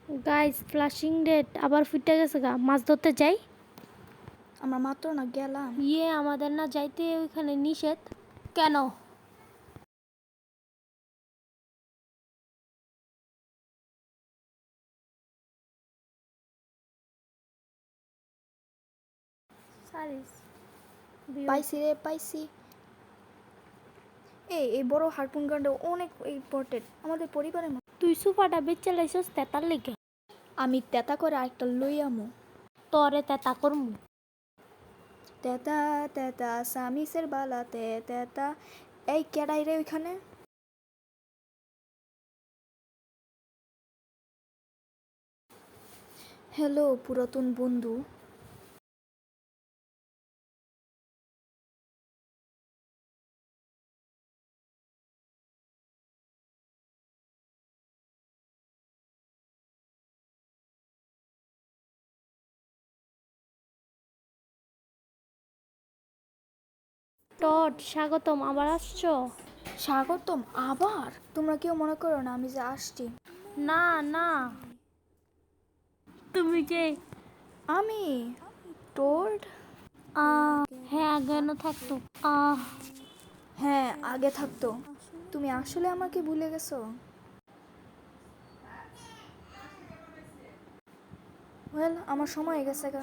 Guys flushing red আবার ফুটে গেছে গা, মাছ ধরতে যাই। আমরা মাত্র না গেলাম। আমাদের না যাইতে ওইখানে নিষেধ কেন? পাইছি রে, পাইছি। এই বড় হারপুন গানটা অনেক ইম্পর্টেন্ট আমাদের পরিবারের মধ্যে। তুই সুপাটা বেচে লাইছস তেতার লেগে। আমি তেতা করে আরেকটা লই আমু। তরে তেতা করমু। তেতা তেতা সামিসের বালা তেতা। এই কেডাই রে ওইখানে? হ্যালো পুরাতন বন্ধু। টড স্বাগতম, আবার আসছো? স্বাগতম আবার? তোমরা কেউ মনে করো না আমি যে আসছি? না না, তুমি কে? আমি টোড। হ্যাঁ আগে না থাকতো। হ্যাঁ আগে থাকতো। তুমি আসলে আমাকে ভুলে গেছো? ওয়েল আমার সময় গেছে গা।